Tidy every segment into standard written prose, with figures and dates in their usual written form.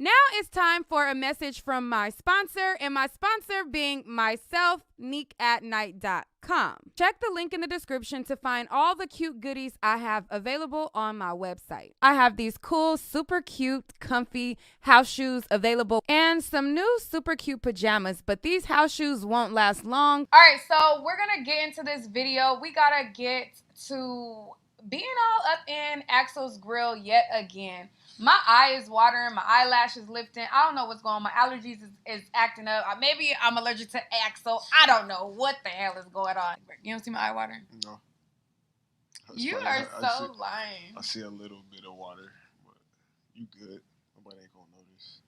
Now it's time for a message from my sponsor, and my sponsor being myself, neekatnight.com. Check the link in the description to find all the cute goodies I have available on my website. I have these cool, super cute, comfy house shoes available and some new super cute pajamas, but these house shoes won't last long. All right, so we're gonna get into this video. We gotta get to being all up in Axel's grill yet again. My eye is watering, my eyelashes lifting. I don't know what's going on. My allergies is acting up. Maybe I'm allergic to Axel. I don't know what the hell is going on. You don't see my eye watering? No. You are so lying. I see a little bit of water, but you good. Nobody ain't gonna notice.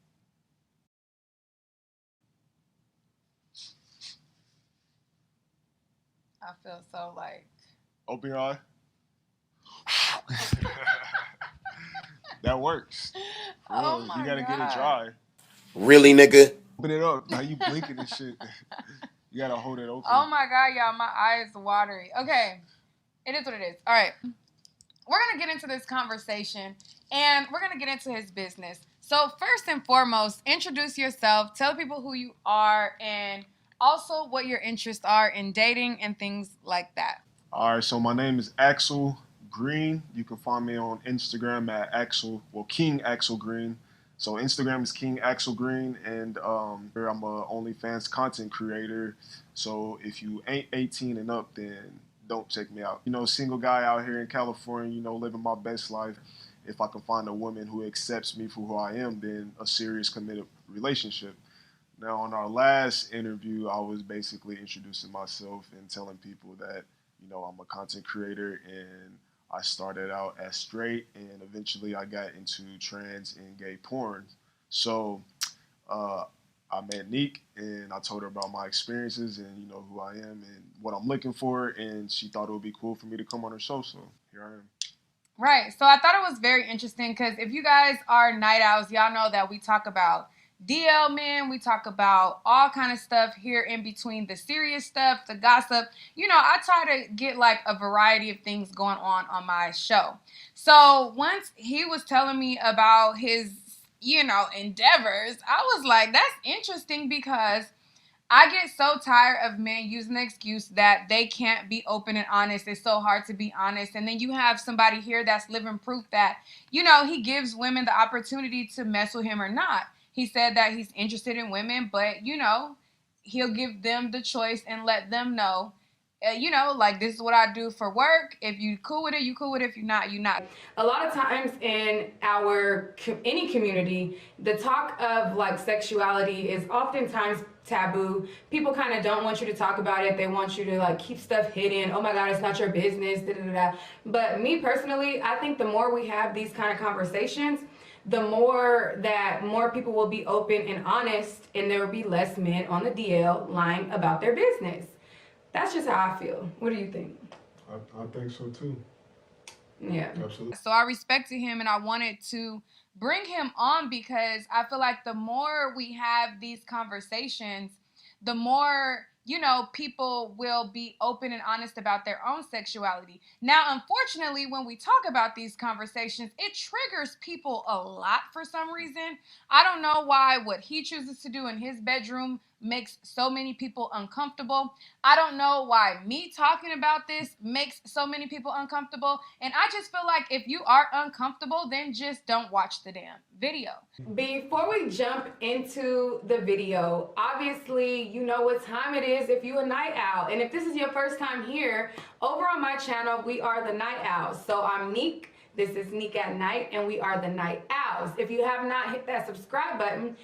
I feel so like... Open your eye. That works. Oh my You gotta God. get it dry. Really, nigga? Open it up. Now you blinking and shit. You gotta hold it open. Oh my God, y'all, my eye is watery. Okay, it is what it is. All right, we're gonna get into this conversation and we're gonna get into his business. So first and foremost, introduce yourself, tell people who you are, and also what your interests are in dating and things like that. All right, so my name is Axel Green. You can find me on Instagram at King Axel Green. So Instagram is King Axel Green, and I'm a OnlyFans content creator. So if you ain't 18 and up, then don't check me out. You know, single guy out here in California, you know, living my best life. If I can find a woman who accepts me for who I am, then a serious committed relationship. Now, on our last interview, I was basically introducing myself and telling people that, you know, I'm a content creator and I started out as straight and eventually I got into trans and gay porn. So I met Neek and I told her about my experiences and, you know, who I am and what I'm looking for. And she thought it would be cool for me to come on her show. So here I am. Right. So I thought it was very interesting because if you guys are night owls, y'all know that we talk about DL men, we talk about all kind of stuff here in between the serious stuff, the gossip. You know, I try to get like a variety of things going on my show. So once he was telling me about his, you know, endeavors, I was like, that's interesting because I get so tired of men using the excuse that they can't be open and honest. It's so hard to be honest. And then you have somebody here that's living proof that, you know, he gives women the opportunity to mess with him or not. He said that he's interested in women, but, you know, he'll give them the choice and let them know, you know, like, this is what I do for work. If you cool with it, you cool with it. If you're not, you're not. A lot of times in any community, the talk of, like, sexuality is oftentimes taboo. People kind of don't want you to talk about it. They want you to, like, keep stuff hidden. Oh, my God, it's not your business, da-da-da-da. But me personally, I think the more we have these kind of conversations, the more people will be open and honest, and there will be less men on the DL lying about their business. That's just how I feel. What do you think? I think so too. Yeah. Absolutely. So I respected him and I wanted to bring him on because I feel like the more we have these conversations, the more, you know, people will be open and honest about their own sexuality. Now, unfortunately, when we talk about these conversations, it triggers people a lot for some reason. I don't know why what he chooses to do in his bedroom makes so many people uncomfortable. I don't know why me talking about this makes so many people uncomfortable. And I just feel like if you are uncomfortable, then just don't watch the damn video. Before we jump into the video, obviously you know what time it is if you're a night owl. And if this is your first time here, over on my channel, we are the Night Owls. So I'm Neek. This is Neek at Night, and we are the Night Owls. If you have not hit that subscribe button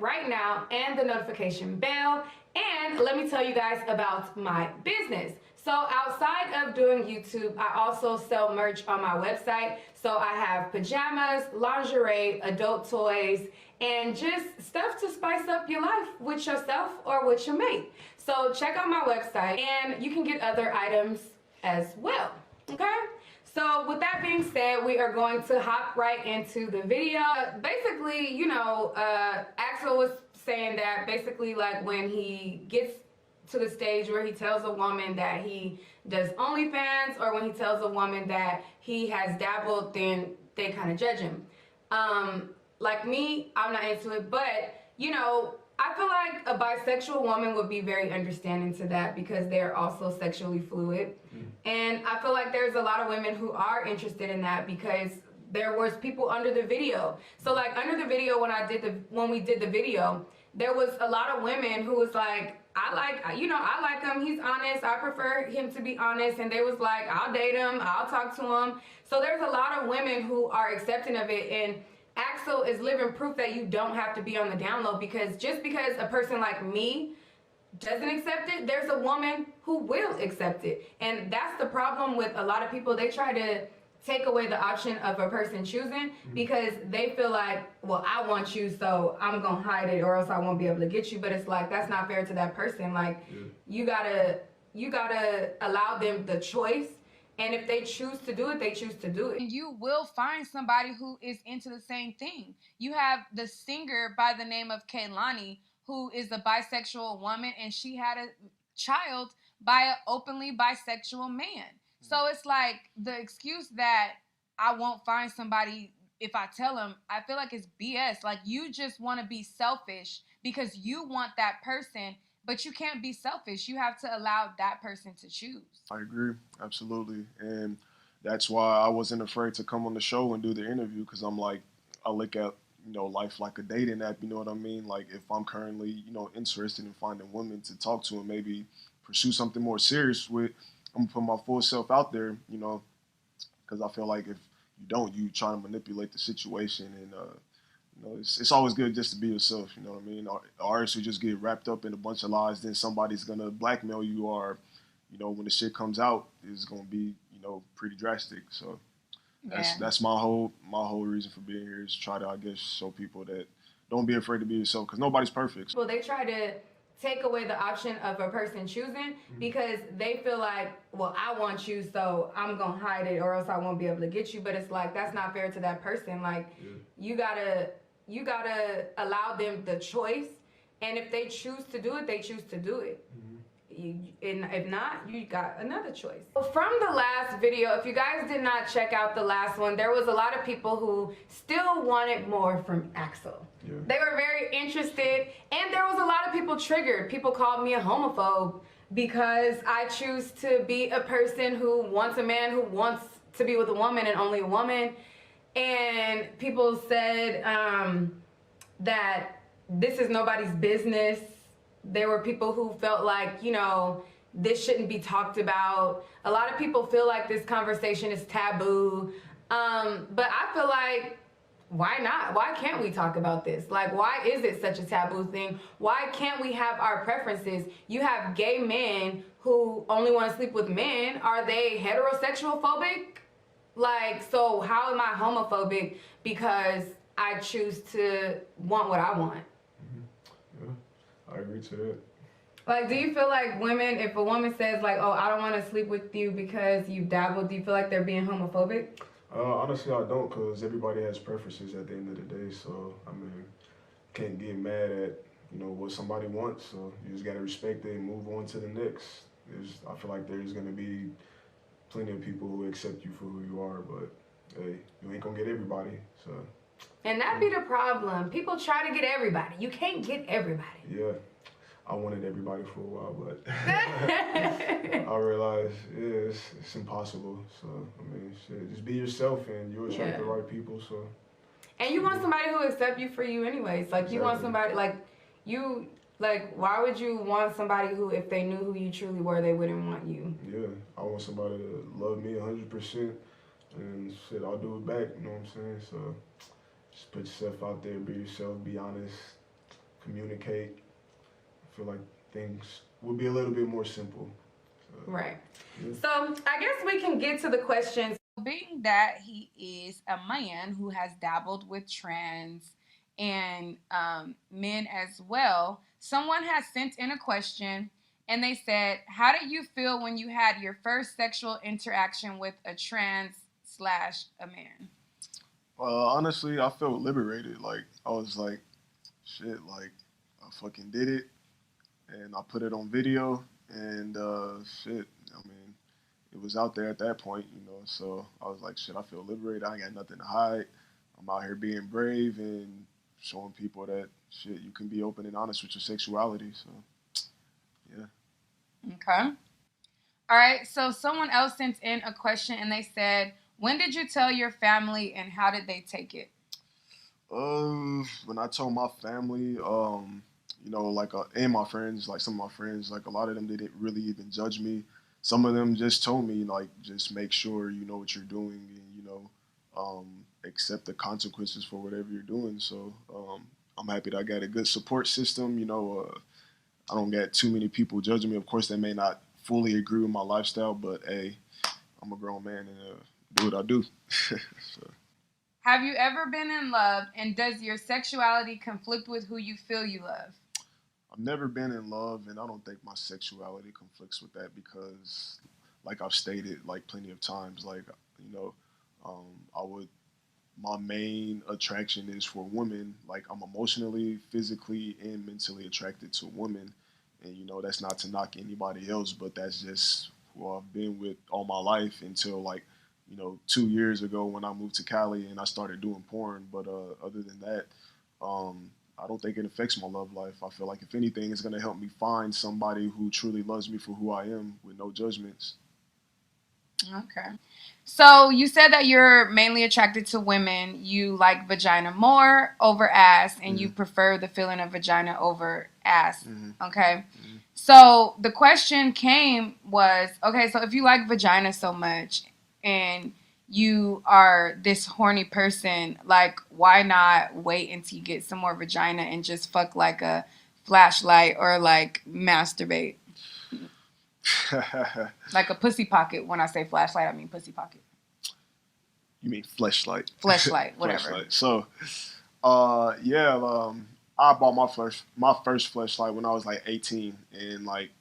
right now and the notification bell. And let me tell you guys about my business. So outside of doing YouTube, I also sell merch on my website. So I have pajamas, lingerie, adult toys, and just stuff to spice up your life with yourself or with your mate. So check out my website and you can get other items as well, okay? So with that being said, we are going to hop right into the video. Basically, you know, Axel was saying that basically like when he gets to the stage where he tells a woman that he does OnlyFans or when he tells a woman that he has dabbled, then they kind of judge him. like me, I'm not into it. But, you know, I feel like a bisexual woman would be very understanding to that because they're also sexually fluid. And I feel like there's a lot of women who are interested in that because there was people under the video. So like under the video when we did the video, there was a lot of women who was like, I like him. He's honest. I prefer him to be honest. And they was like, I'll date him. I'll talk to him. So there's a lot of women who are accepting of it. And Axel is living proof that you don't have to be on the down low, because just because a person like me doesn't accept it, there's a woman who will accept it. And that's the problem with a lot of people. They try to take away the option of a person choosing because they feel like, well, I want you, so I'm gonna hide it or else I won't be able to get you. But it's like, that's not fair to that person. Like, you gotta allow them the choice. And if they choose to do it, they choose to do it. And you will find somebody who is into the same thing. You have the singer by the name of Kehlani, who is a bisexual woman, and she had a child by an openly bisexual man. So it's like the excuse that I won't find somebody if I tell them, I feel like it's BS. Like, you just want to be selfish because you want that person, but you can't be selfish. You have to allow that person to choose. I agree, absolutely, and that's why I wasn't afraid to come on the show and do the interview, because I'm like, I look at life like a dating app. You know what I mean? Like, if I'm currently interested in finding women to talk to and maybe pursue something more serious with, I'm gonna put my full self out there. Because I feel like if you don't, you try to manipulate the situation, and it's always good just to be yourself. You know what I mean? Artists who just get wrapped up in a bunch of lies, then somebody's gonna blackmail you, or when the shit comes out, it's gonna be pretty drastic. So that's my whole reason for being here, is try to, I guess, show people that don't be afraid to be yourself, because nobody's perfect. Well, they try to take away the option of a person choosing because they feel like, well, I want you, so I'm gonna hide it or else I won't be able to get you. But it's like, that's not fair to that person. Like, you gotta allow them the choice, and if they choose to do it, they choose to do it. And if not, you got another choice. From the last video, if you guys did not check out the last one, there was a lot of people who still wanted more from Axel. They were very interested, and there was a lot of people triggered. People called me a homophobe because I choose to be a person who wants a man who wants to be with a woman and only a woman. And people said that this is nobody's business. There were people who felt like, this shouldn't be talked about. A lot of people feel like this conversation is taboo. But I feel like, why not? Why can't we talk about this? Like, why is it such a taboo thing? Why can't we have our preferences? You have gay men who only want to sleep with men. Are they heterosexual phobic? Like, so how am I homophobic because I choose to want what I want? I agree to that. Like, do you feel like women, if a woman says like, oh, I don't want to sleep with you because you dabbled, do you feel like they're being homophobic? Honestly, I don't, because everybody has preferences at the end of the day. So, I mean, can't get mad at, what somebody wants. So you just got to respect it and move on to the next. I feel like there's going to be plenty of people who accept you for who you are, but hey, you ain't going to get everybody. So. And that be the problem. People try to get everybody. You can't get everybody. Yeah. I wanted everybody for a while, but I realized, it's impossible. So, I mean, shit, just be yourself and you'll attract the right people. So. And you want somebody who will accept you for you anyways. Like, you want somebody, why would you want somebody who, if they knew who you truly were, they wouldn't want you? Yeah, I want somebody to love me 100%, and shit, I'll do it back, you know what I'm saying? So, just put yourself out there, be yourself, be honest, communicate. I feel like things would be a little bit more simple. So, right. Yeah. So I guess we can get to the questions. Being that he is a man who has dabbled with trans and men as well, someone has sent in a question, and they said, how did you feel when you had your first sexual interaction with a trans/a man? Honestly, I felt liberated. Like, I was like, shit, like, I fucking did it. And I put it on video, and shit, I mean, it was out there at that point, so I was like, shit, I feel liberated. I ain't got nothing to hide. I'm out here being brave and showing people that shit you can be open and honest with your sexuality. So yeah. Okay. All right. So someone else sent in a question and they said, "When did you tell your family and how did they take it?" When I told my family, like and my friends, like some of my friends, like a lot of them didn't really even judge me. Some of them just told me like, just make sure you know what you're doing, and accept the consequences for whatever you're doing. So I'm happy that I got a good support system. I don't get too many people judging me. Of course, they may not fully agree with my lifestyle, but hey, I'm a grown man and do what I do. So. Have you ever been in love and does your sexuality conflict with who you feel you love? I've never been in love, and I don't think my sexuality conflicts with that because, like I've stated, like plenty of times, like you know, I would. My main attraction is for women. Like I'm emotionally, physically, and mentally attracted to women, and that's not to knock anybody else, but that's just who I've been with all my life until like 2 years ago when I moved to Cali and I started doing porn. But other than that, I don't think it affects my love life. I feel like if anything, it's gonna help me find somebody who truly loves me for who I am with no judgments. Okay. So you said that you're mainly attracted to women. You like vagina more over ass, and you prefer the feeling of vagina over ass. Okay. So the question was, okay, so if you like vagina so much and you are this horny person, like, why not wait until you get some more vagina and just fuck like a flashlight or like masturbate? Like a pussy pocket. When I say flashlight, I mean pussy pocket. You mean fleshlight? Fleshlight, whatever. Fleshlight. So, yeah, I bought my first fleshlight when I was like 18, and like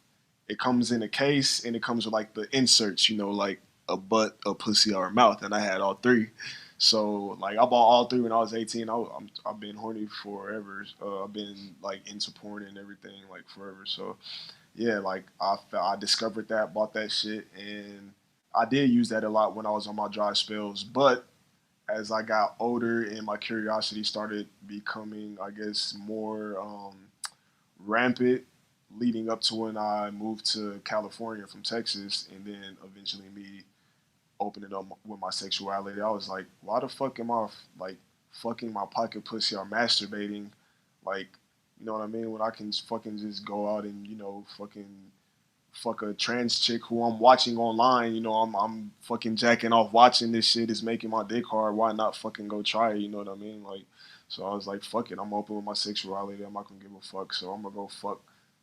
it comes in a case and it comes with like the inserts, like a butt, a pussy, or a mouth, and I had all three. So like I bought all three when I was 18. I've been horny forever. I've been like into porn and everything like forever. So yeah, like I discovered that, bought that shit, and I did use that a lot when I was on my dry spells. But as I got older and my curiosity started becoming, I guess, more rampant, leading up to when I moved to California from Texas, and then eventually me opening up with my sexuality, I was like, why the fuck am I like fucking my pocket pussy or masturbating, like, you know what I mean? When I can fucking just go out and fucking fuck a trans chick who I'm watching online. I'm fucking jacking off watching this shit is making my dick hard. Why not fucking go try it? You know what I mean? Like, so I was like, fuck it. I'm open with my sexuality. I'm not gonna give a fuck. So I'm gonna go fuck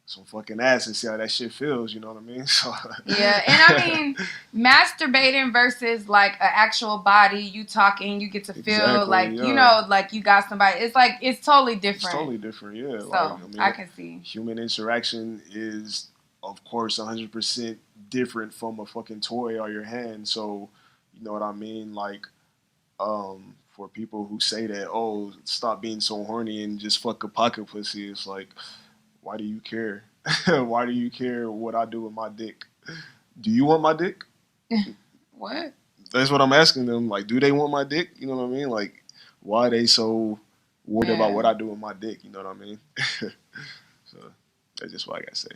some fucking ass and see how that shit feels. You know what I mean? So yeah, and I mean, masturbating versus like an actual body, you talking, you get to feel exactly, like yeah. like you got somebody. It's like it's totally different. It's totally different, yeah. So Like I can see human interaction is, of course, 100% different from a fucking toy or your hand. So you know what I mean? Like, for people who say that, oh, stop being so horny and just fuck a pocket pussy, it's like, why do you care? Why do you care what I do with my dick? Do you want my dick? what? That's what I'm asking them. Like, do they want my dick? You know what I mean? Like, why are they so worried about what I do with my dick? You know what I mean? So that's just what I gotta say.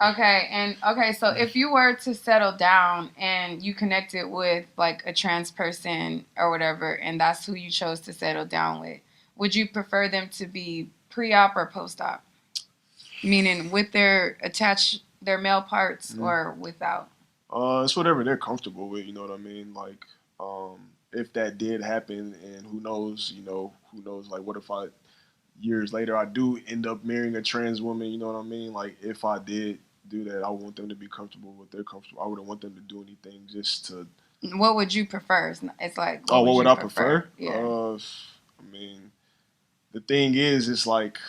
Okay, so if you were to settle down and you connected with like a trans person or whatever, and that's who you chose to settle down with, would you prefer them to be pre-op or post-op? Meaning with their male parts or without? It's whatever they're comfortable with. You know what I mean? Like, if that did happen, and who knows? Who knows? Like, what if years later I do end up marrying a trans woman? You know what I mean? Like, if I did do that, I want them to be comfortable with their comfortable. I wouldn't want them to do anything just to. What would you prefer? It's like, What would I prefer? prefer? Yeah. I mean, the thing is, it's like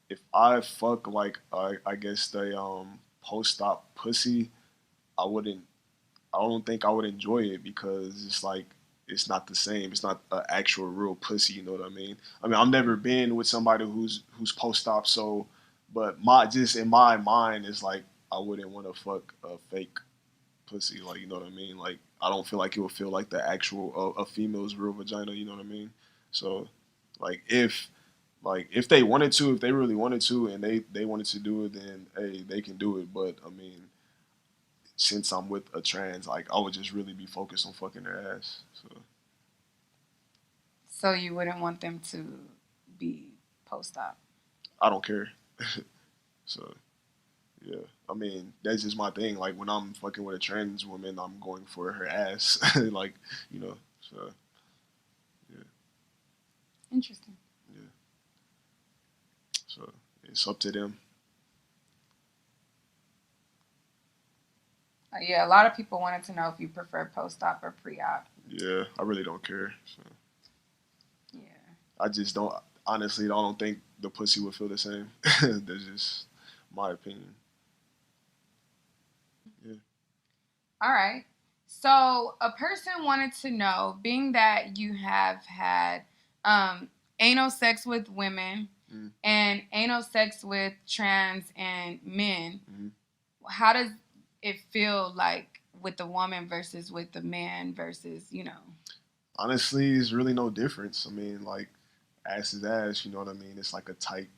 if I fuck like I guess the post-op pussy, I wouldn't. I don't think I would enjoy it because it's like it's not the same. It's not an actual real pussy. You know what I mean? I mean, I've never been with somebody who's post-op, so but my just in my mind is like I wouldn't want to fuck a fake pussy. Like, you know what I mean? Like I don't feel like it would feel like the actual a female's real vagina. You know what I mean? So, like if they wanted to, if they really wanted to, and they wanted to do it, then hey, they can do it. But I mean, since I'm with a trans, like I would just really be focused on fucking their ass. So you wouldn't want them to be post-op. I don't care. So yeah, I mean that's just my thing. Like when I'm fucking with a trans woman, I'm going for her ass. Like you know, so yeah, Interesting. yeah. So it's up to them. Yeah, a lot of people wanted to know if you prefer post-op or pre-op. Yeah, I really don't care. So Yeah. I just don't. Honestly, I don't think the pussy would feel the same. That's just my opinion. Yeah. All right. So a person wanted to know, being that you have had anal sex with women Mm. and anal sex with trans and men, Mm-hmm. how does it feel like with the woman versus with the man versus, Honestly, it's really no difference. I mean, like ass is ass. You know what I mean? It's like a tight,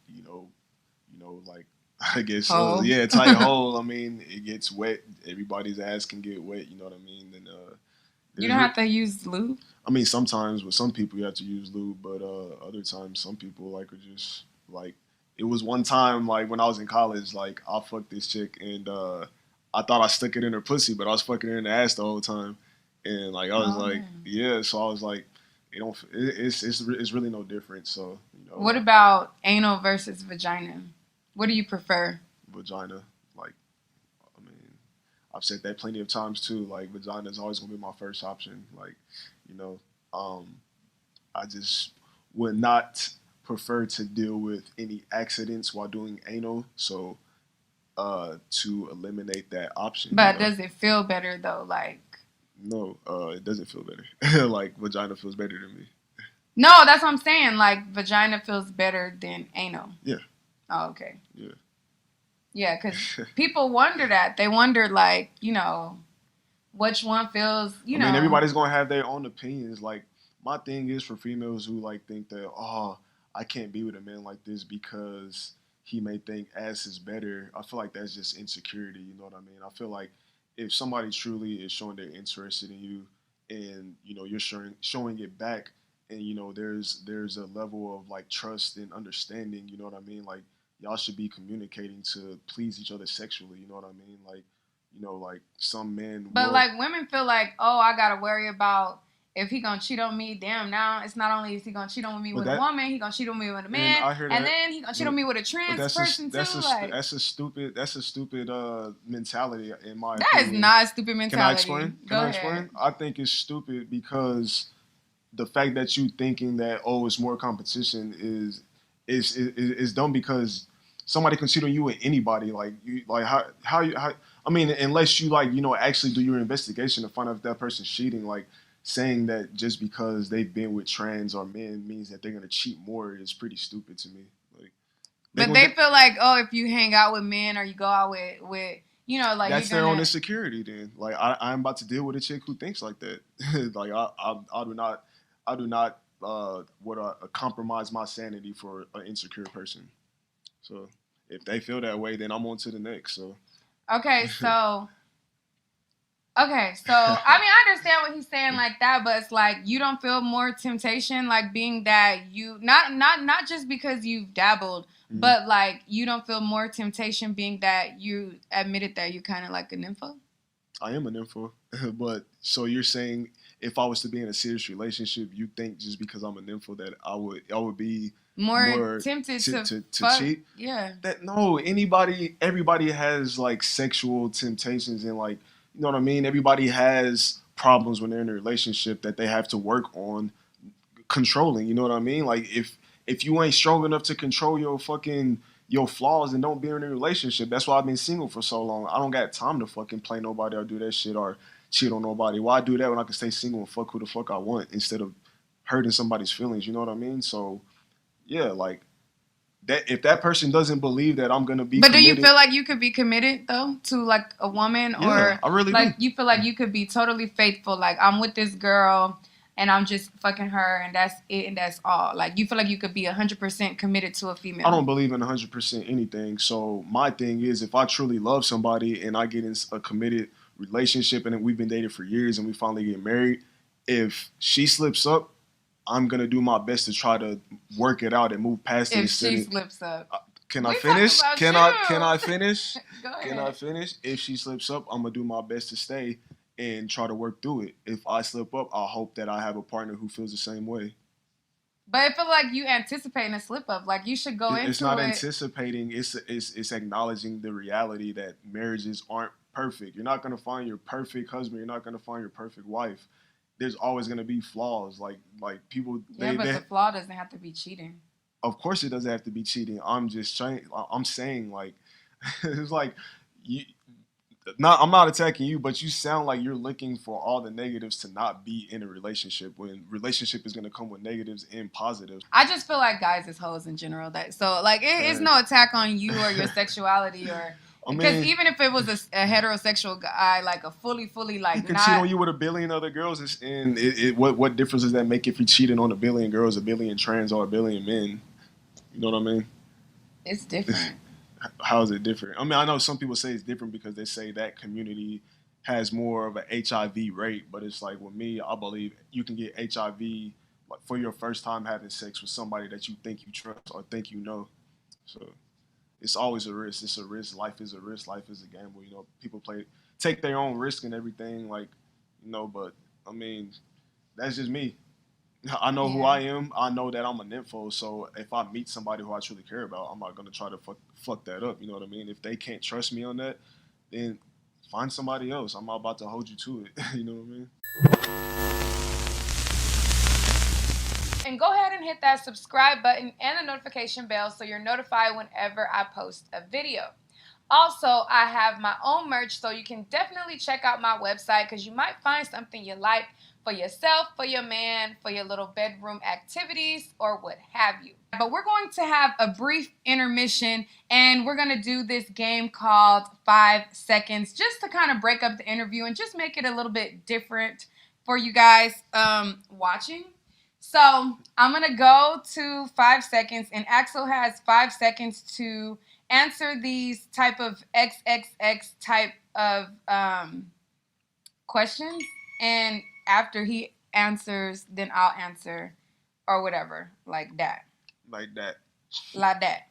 like I guess, hole? yeah, tight hole. I mean, it gets wet. Everybody's ass can get wet. You know what I mean? And You don't have to use lube? I mean, sometimes with some people you have to use lube, but other times some people like are just like. It was one time like when I was in college, like I fucked this chick and I thought I stuck it in her pussy, but I was fucking her in the ass the whole time, and like I was Oh, like, man. yeah. So I was like, it don't. It's really no different. So What about anal versus vagina? What do you prefer? vagina, like I mean, I've said that plenty of times too. Like vagina is always gonna be my first option. Like, you know, I just would not prefer to deal with any accidents while doing anal. So to eliminate that option, But does it feel better though? Like, no, it doesn't feel better. Like vagina feels better than me. no, that's what I'm saying. Like, vagina feels better than anal. Yeah. Oh, okay. Yeah. Yeah, because people wonder that. They wonder, like, which one feels, I mean, everybody's gonna have their own opinions. Like my thing is for females who like think that I can't be with a man like this because he may think ass is better. I feel like that's just insecurity. You know what I mean? I feel like if somebody truly is showing they're interested in you, and you're showing it back, and there's a level of like trust and understanding. You know what I mean? Like y'all should be communicating to please each other sexually. You know what I mean? Like like some men But, will. like, women feel like, oh, I got to worry about if he gonna cheat on me. Damn, now it's not only is he gonna cheat on me But with a woman, he gonna cheat on me with a man, I hear and that. then he gonna cheat on me with a But trans person, too. Like, that's a stupid mentality in my that is opinion. not a stupid Can I mentality. explain? Go Can I ahead. explain? I think it's stupid because the fact that you thinking that it's more competition is dumb because somebody can cheat on you with anybody. Like you like how I mean unless you like actually do your investigation to find out if that person's cheating. Like saying that just because they've been with trans or men means that they're gonna cheat more is pretty stupid to me. Like But they feel like, oh, if you hang out with men or you go out with like that's you're their own gonna. insecurity. Then like I'm about to deal with a chick who thinks like that. Like I do not would compromise my sanity for an insecure person. So if they feel that way, then I'm on to the next. So Okay, so I mean, I understand what he's saying like that, but it's like you don't feel more temptation, like being that you not just because you've dabbled, Mhm. but like you don't feel more temptation being that you admitted that you're kind of like a nympho. I am an info, but so you're saying if I was to be in a serious relationship, you think just because I'm an info that I would be More tempted to fuck, cheat? yeah. That no, everybody has like sexual temptations and like you know what I mean. Everybody has problems when they're in a relationship that they have to work on controlling. You know what I mean? Like if you ain't strong enough to control your flaws, and don't be in a relationship. That's why I've been single for so long. I don't got time to fucking play nobody or do that shit or cheat on nobody. Why do that when I can stay single and fuck who the fuck I want instead of hurting somebody's feelings? You know what I mean? So yeah, like that if that person doesn't believe that I'm gonna be But committed, do you feel like you could be committed though to like a woman, yeah, or I really like do. you feel like you could be totally faithful? Like I'm with this girl and I'm just fucking her and that's it and that's all. Like you feel like you could be 100% committed to a female? I don't believe in 100% anything. So my thing is, if I truly love somebody and I get in a committed relationship and we've been dating for years and we finally get married, if she slips up, I'm gonna do my best to try to work it out and move past it. If she slips up. Can We I talking finish? about Can you. I finish? Go ahead. Can I finish? If she slips up, I'm gonna do my best to stay and try to work through it. If I slip up, I hope that I have a partner who feels the same way. But I feel like you anticipating a slip up. Like you should go into It's not it. anticipating. It's acknowledging the reality that marriages aren't perfect. You're not gonna find your perfect husband. You're not gonna find your perfect wife. There's always gonna be flaws. Like people. Yeah, but the flaw doesn't have to be cheating. Of course, it doesn't have to be cheating. I'm saying like it's like you. I'm not attacking you, but you sound like you're looking for all the negatives to not be in a relationship when relationship is going to come with negatives and positives. I just feel like guys is hoes in general. That so like it's no attack on you or your sexuality or because even if it was a heterosexual guy, like a fully like he can cheat on you with a billion other girls, and what difference does that make if he cheated on a billion girls, a billion trans, or a billion men? You know what I mean? It's different. How is it different? I mean, I know some people say it's different because they say that community has more of an HIV rate, but it's like with me, I believe you can get HIV like for your first time having sex with somebody that you think you trust or think you know. So it's always a risk. It's a risk. Life is a risk. Life is a gamble. You know, people take their own risk and everything, like, you know, but I mean, that's just me. I know who I am. I know that I'm a nympho. So if I meet somebody who I truly care about, I'm not gonna try to fuck that up. You know what I mean? If they can't trust me on that, then find somebody else. I'm not about to hold you to it. You know what I mean? And go ahead and hit that subscribe button and the notification bell so you're notified whenever I post a video. Also, I have my own merch, so you can definitely check out my website because you might find something you like for yourself, for your man, for your little bedroom activities, or what have you. But we're going to have a brief intermission, and we're going to do this game called 5 Seconds just to kind of break up the interview and just make it a little bit different for you guys watching. So I'm going to go to 5 seconds, and Axel has 5 seconds to answer these type of XXX type of questions, and after he answers, then I'll answer or whatever, like that. Like that. Like that.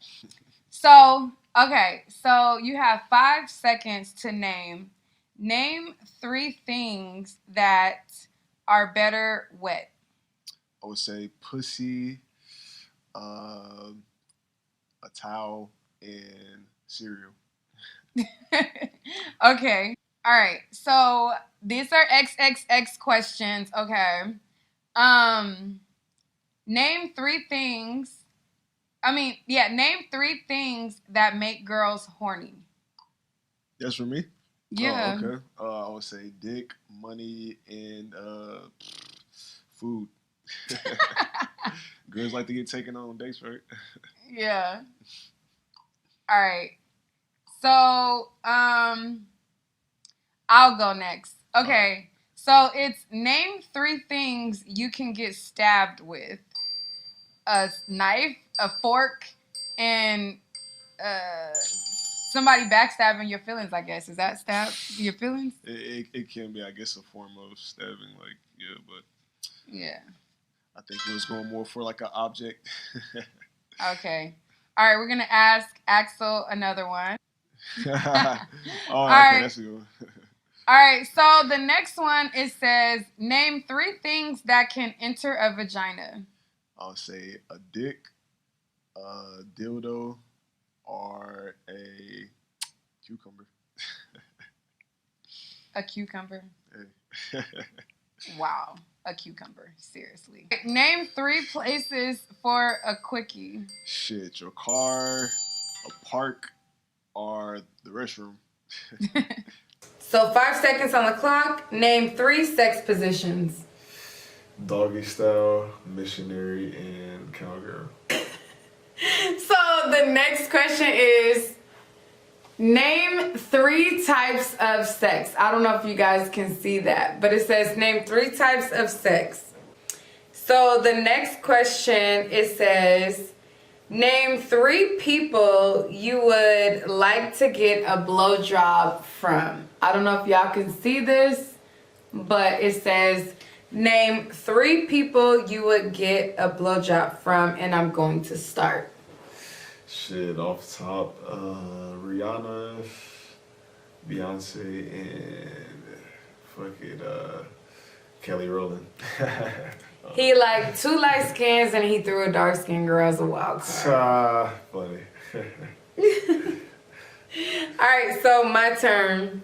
So, okay, so you have 5 seconds to name 3 things that are better wet. I would say pussy, a towel, and cereal. Okay. All right. So these are XXX questions. Okay. Name 3 things. Name 3 things that make girls horny. That's for me? Yeah. Oh, okay. I would say dick, money, and food. Girls like to get taken on dates, right? Yeah. All right. So, I'll go next. Okay. So it's name 3 things you can get stabbed with: a knife, a fork, and somebody backstabbing your feelings. I guess is that stab your feelings? It can be, I guess, a form of stabbing. Like, yeah, but yeah. I think it was going more for like an object. Okay. All right, we're gonna ask Axel another one. All right, that's a good one. All right, so the next one, it says, name 3 things that can enter a vagina. I'll say a dick, a dildo, or a cucumber. A cucumber? Hey. Wow, a cucumber, seriously. Name 3 places for a quickie. Shit, your car, a park, or the restroom. So 5 seconds on the clock. Name 3 sex positions. Doggy style, missionary, and cowgirl. So next question is, name 3 types of sex. I don't know if you guys can see that, but it says name 3 types of sex. So the next question, it says, name 3 people you would like to get a blowjob from. I don't know if y'all can see this, but it says, name 3 people you would get a blowjob from, and I'm going to start. Shit, off top, Rihanna, Beyonce, and Kelly Rowland. He like 2 light skins and he threw a dark skin girl as a wild card. Funny. Alright, so my turn.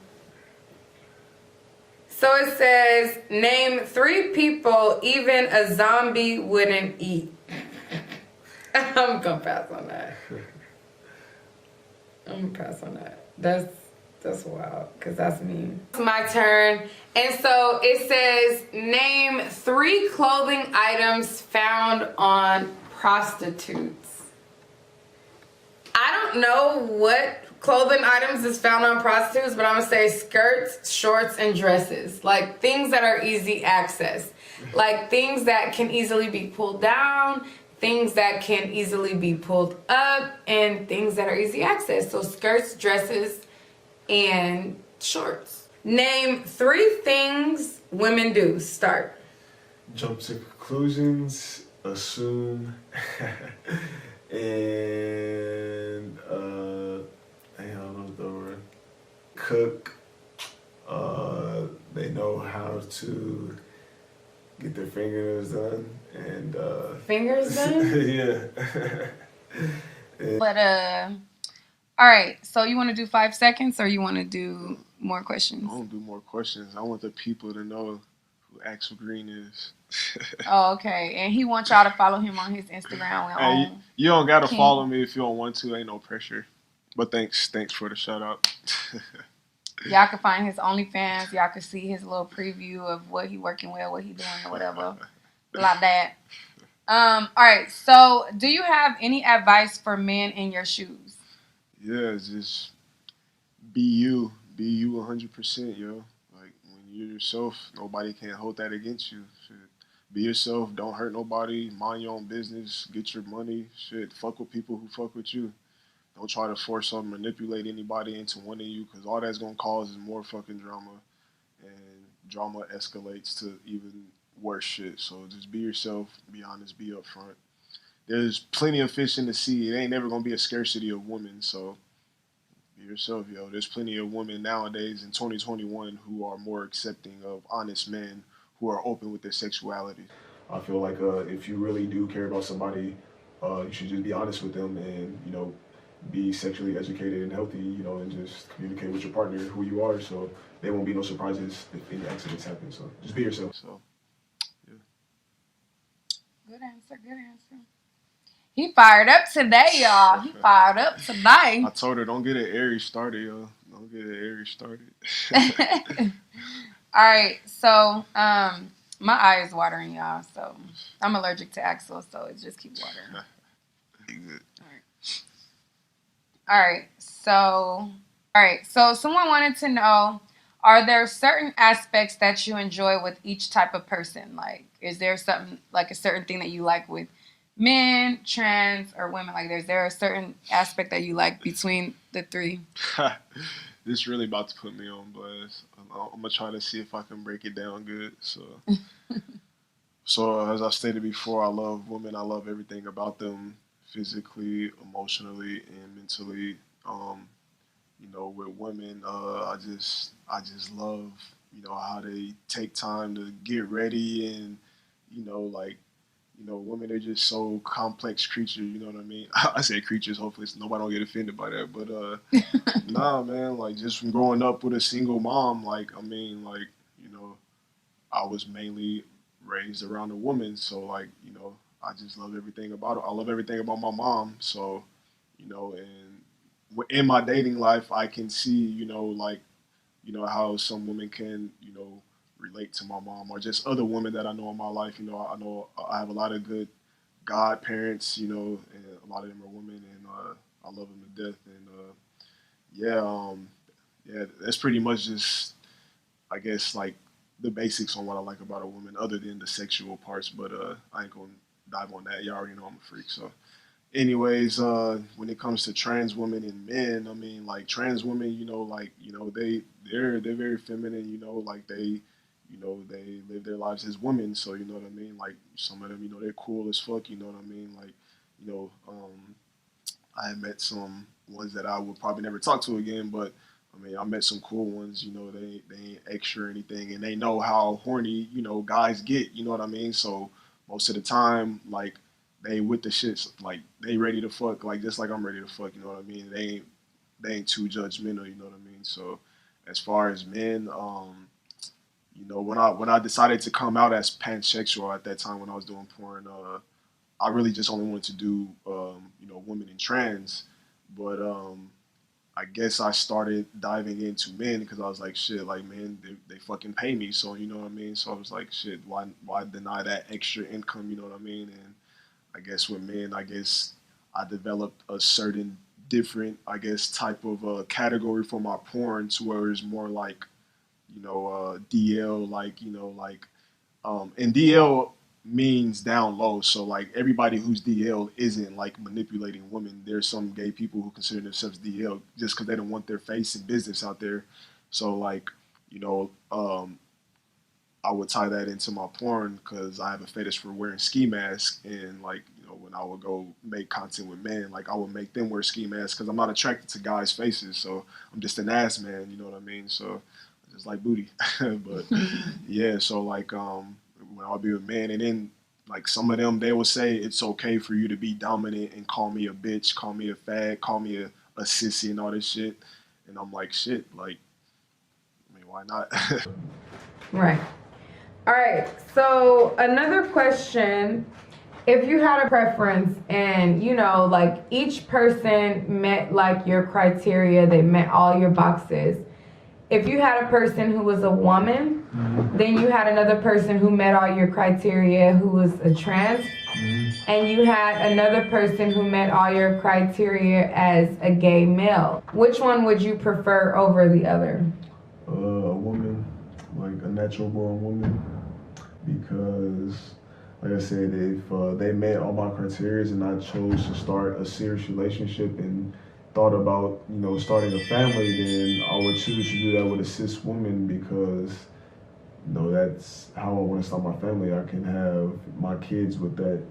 So it says, name 3 people even a zombie wouldn't eat. I'm gonna pass on that. I'm gonna pass on that. That's wild, because that's mean. It's my turn. And so it says, name 3 clothing items found on prostitutes. I don't know what clothing items is found on prostitutes, but I'm gonna say skirts, shorts, and dresses. Like things that are easy access. Like things that can easily be pulled down, things that can easily be pulled up, and things that are easy access. So skirts, dresses, and shorts. Name 3 things women do. Start. Jump to conclusions, assume, and I don't know the word. Cook. They know how to get their fingernails done and Fingers done? Yeah. But all right, so you want to do 5 seconds or you want to do more questions? I want to do more questions. I want the people to know who Axel Green is. Oh, okay. And he wants y'all to follow him on his Instagram. Hey, you don't gotta follow me if you don't want to. Ain't no pressure. But thanks for the shout out. Y'all can find his OnlyFans. Y'all can see his little preview of what he working with, what he doing, or whatever, like that. All right. So, do you have any advice for men in your shoes? Yeah, just be you. Be you 100%, yo. Like when you're yourself, nobody can hold that against you. Shit. Be yourself. Don't hurt nobody. Mind your own business. Get your money. Shit. Fuck with people who fuck with you. Don't try to force or manipulate anybody into wanting you, because all that's gonna cause is more fucking drama, and drama escalates to even worse shit. So just be yourself. Be honest. Be upfront. There's plenty of fish in the sea. It ain't never gonna be a scarcity of women. So be yourself, yo. There's plenty of women nowadays in 2021 who are more accepting of honest men who are open with their sexuality. I feel like if you really do care about somebody, you should just be honest with them and, be sexually educated and healthy, and just communicate with your partner who you are, so there won't be no surprises if any accidents happen. So just be yourself. So, yeah. Good answer. Good answer. He fired up today, y'all. He fired up today. I told her, don't get an Aries started, yo. Don't get an Aries started. All right, so my eye is watering, y'all. So I'm allergic to Axel, so it just keeps watering. Good. All right. So someone wanted to know, are there certain aspects that you enjoy with each type of person? Like, is there something, like a certain thing that you like with men, trans, or women? Like, is there a certain aspect that you like between the 3? This really about to put me on blast. I'm gonna try to see if I can break it down good. So as I stated before, I love women. I love everything about them, physically, emotionally, and mentally. With women, I just love, how they take time to get ready, and, women are just so complex creatures. You know what I mean? I say creatures. Hopefully, nobody don't get offended by that. But nah, man. Like just from growing up with a single mom, I was mainly raised around a woman. So I just love everything about her. I love everything about my mom. So, and in my dating life, I can see, how some women can, relate to my mom, or just other women that I know in my life. I know I have a lot of good godparents, and a lot of them are women, and I love them to death. And yeah, yeah, that's pretty much just, I guess, like the basics on what I like about a woman, other than the sexual parts. But I ain't gonna dive on that. Y'all already know I'm a freak. So, anyways, when it comes to trans women and men, I mean, like trans women, like they're very feminine. Like they live their lives as women. So you know what I mean. Like some of them, they're cool as fuck. You know what I mean. Like you know, I have met some ones that I would probably never talk to again, but I mean, I met some cool ones. They ain't extra or anything, and they know how horny guys get. You know what I mean? So most of the time, like they with the shits, like they ready to fuck, like just like I'm ready to fuck. You know what I mean? They ain't too judgmental. You know what I mean? So as far as men, when I decided to come out as pansexual at that time when I was doing porn, I really just only wanted to do women and trans, but I guess I started diving into men because I was like, shit, like man, they fucking pay me, so you know what I mean. So I was like, shit, why deny that extra income? You know what I mean? And I guess with men, I guess I developed a certain different, I guess, type of category for my porn to where it's more like DL, like and DL means down low. So like everybody who's DL isn't like manipulating women. There's some gay people who consider themselves DL just because they don't want their face and business out there. So like you know, I would tie that into my porn because I have a fetish for wearing ski masks, and like when I would go make content with men, like I would make them wear ski masks because I'm not attracted to guys' faces. So I'm just an ass man. You know what I mean? So I just like booty. But yeah, so like when I'll be with men, and then like some of them they will say it's okay for you to be dominant and call me a bitch, call me a fag, call me a sissy and all this shit, and I'm like shit, like I mean why not? Right. All right. So another question, if you had a preference and like each person met like your criteria, they met all your boxes. If you had a person who was a woman, then you had another person who met all your criteria who was a trans, and you had another person who met all your criteria as a gay male. Which one would you prefer over the other? A woman, like a natural born woman, because like I said, if they met all my criteria and I chose to start a serious relationship and thought about starting a family, then I would choose to do that with a cis woman because that's how I want to start my family. I can have my kids with that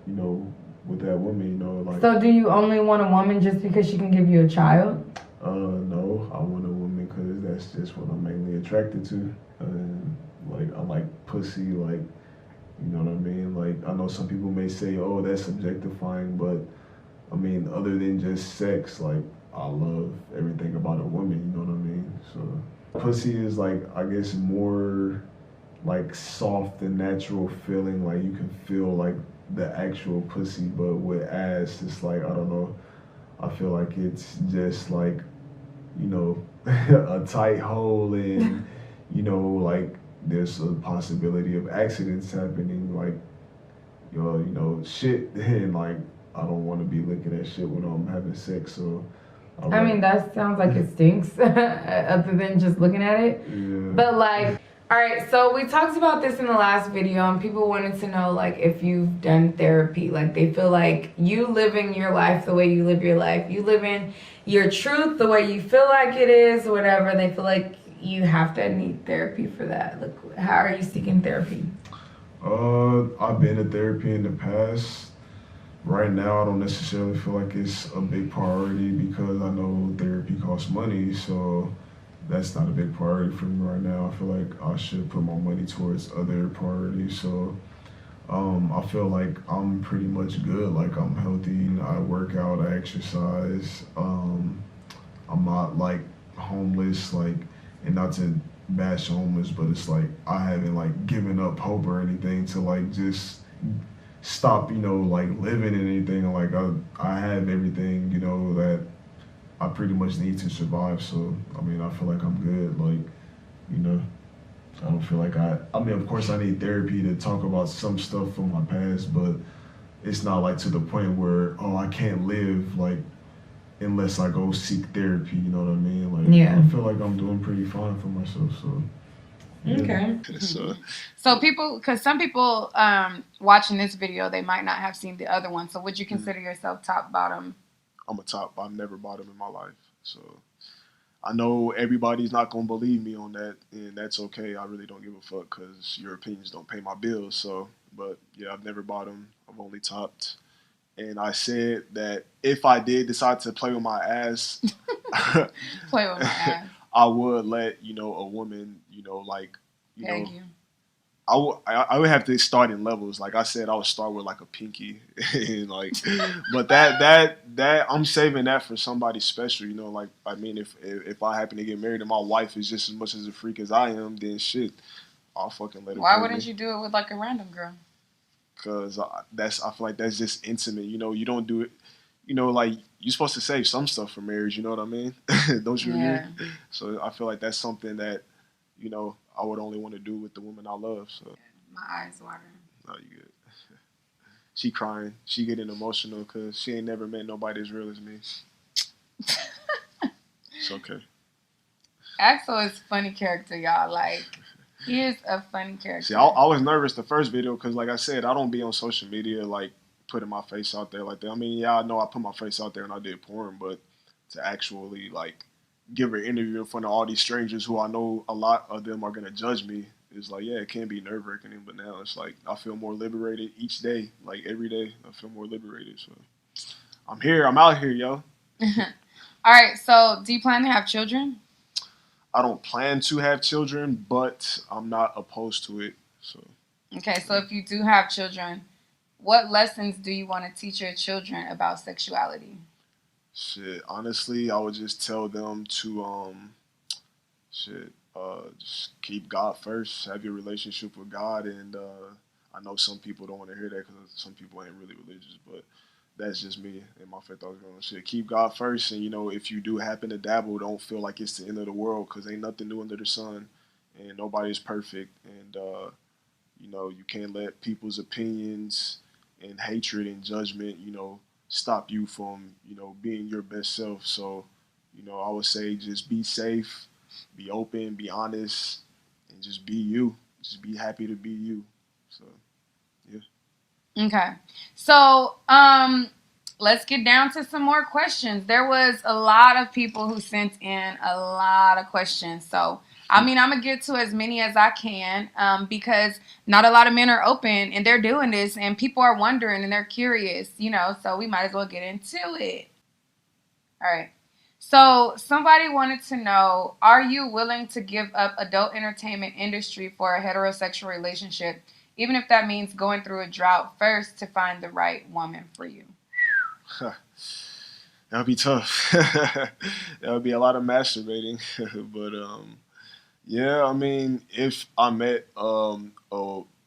with that woman. Like. So do you only want a woman just because she can give you a child? No, I want a woman because that's just what I'm mainly attracted to. Like I like pussy, like you know what I mean. Like I know some people may say, "Oh, that's objectifying," but I mean, other than just sex, like I love everything about a woman. You know what I mean? So pussy is like I guess more like soft and natural feeling. Like you can feel like the actual pussy, but with ass, it's like I don't know. I feel like it's just like a tight hole, and like there's a possibility of accidents happening, like shit, and like I don't want to be looking at shit when I'm having sex. So I mean, that sounds like it stinks, other than just looking at it. Yeah. But like, all right, so we talked about this in the last video, and people wanted to know like if you've done therapy. Like they feel like you living your life the way you live your life, you living your truth the way you feel like it is, or whatever. They feel like you have to need therapy for that. Like, how are you seeking therapy? I've been to therapy in the past. Right now, I don't necessarily feel like it's a big priority because I know therapy costs money, so that's not a big priority for me right now. I feel like I should put my money towards other priorities. So I feel like I'm pretty much good. Like I'm healthy, I work out, I exercise. I'm not like homeless, like, and not to bash homeless, but it's like I haven't like given up hope or anything to like just stop, like living and anything. Like I have everything, that I pretty much need to survive. So I mean, I feel like I'm good. Like, I don't feel like I mean, of course I need therapy to talk about some stuff from my past, but it's not like to the point where, oh, I can't live like unless I go seek therapy. You know what I mean? Like, Yeah. I feel like I'm doing pretty fine for myself. So yeah. Okay. So people, because some people watching this video, they might not have seen the other one. So would you consider yourself top, bottom? I'm a top. I've never bottom in my life. So I know everybody's not gonna believe me on that, and that's okay. I really don't give a fuck because your opinions don't pay my bills. So, but yeah, I've never bottomed. I've only topped. And I said that if I did decide to play with my ass, Play with my ass. I would let a woman, like Thank you. I would have to start in levels. Like I said, I would start with like a pinky, and like, but that I'm saving that for somebody special. Like I mean, if I happen to get married and my wife is just as much as a freak as I am, then shit, I'll fucking let her. Why wouldn't you do it with like a random girl? Because I feel like that's just intimate. You don't do it. Like you're supposed to save some stuff for marriage. You know what I mean? Don't you agree? So I feel like that's something that I would only want to do with the woman I love. So my eyes watering. No, you good. She crying. She getting emotional because she ain't never met nobody as real as me. It's okay. Axel is a funny character, y'all. Like, he is a funny character. See, I was nervous the first video because, like I said, I don't be on social media like putting my face out there like that. I mean, yeah, I know I put my face out there and I did porn, but to actually like give an interview in front of all these strangers who I know a lot of them are gonna judge me. It's like, yeah, it can be nerve wracking, but now it's like I feel more liberated each day. Like every day, I feel more liberated. So I'm here. I'm out here, yo. All right. So, do you plan to have children? I don't plan to have children, but I'm not opposed to it. So. Okay. So, if you do have children, what lessons do you want to teach your children about sexuality? Shit. Honestly, I would just tell them to just keep God first. Have your relationship with God, and I know some people don't want to hear that because some people ain't really religious, but that's just me and my faith. I was going to shit. Keep God first, and if you do happen to dabble, don't feel like it's the end of the world because ain't nothing new under the sun, and nobody's perfect, and you can't let people's opinions and hatred and judgment, stop you from being your best self. So, I would say just be safe, be open, be honest, and just be you. Just be happy to be you. So, yeah. Okay. So, let's get down to some more questions. There was a lot of people who sent in a lot of questions. So, I mean, I'm going to get to as many as I can because not a lot of men are open and they're doing this and people are wondering and they're curious, so we might as well get into it. All right. So somebody wanted to know, are you willing to give up adult entertainment industry for a heterosexual relationship, even if that means going through a drought first to find the right woman for you? That would be tough. That would be a lot of masturbating. But yeah, I mean, if I met a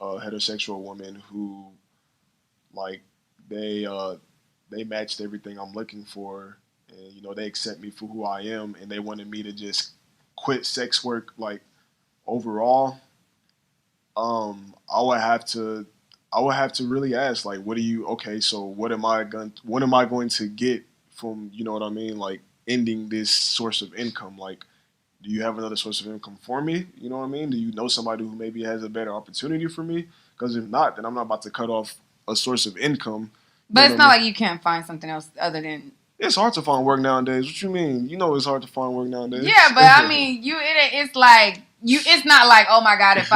heterosexual woman who like they matched everything I'm looking for, and they accept me for who I am, and they wanted me to just quit sex work like overall, I would have to really ask like, what are you okay? So what am I going to get from what I mean, like ending this source of income? Like, do you have another source of income for me? You know what I mean? Do you know somebody who maybe has a better opportunity for me? Because if not, then I'm not about to cut off a source of income. But it's not like you can't find something else other than. It's hard to find work nowadays. What you mean? It's hard to find work nowadays. Yeah, but I mean, it's like it's not like, oh my God, if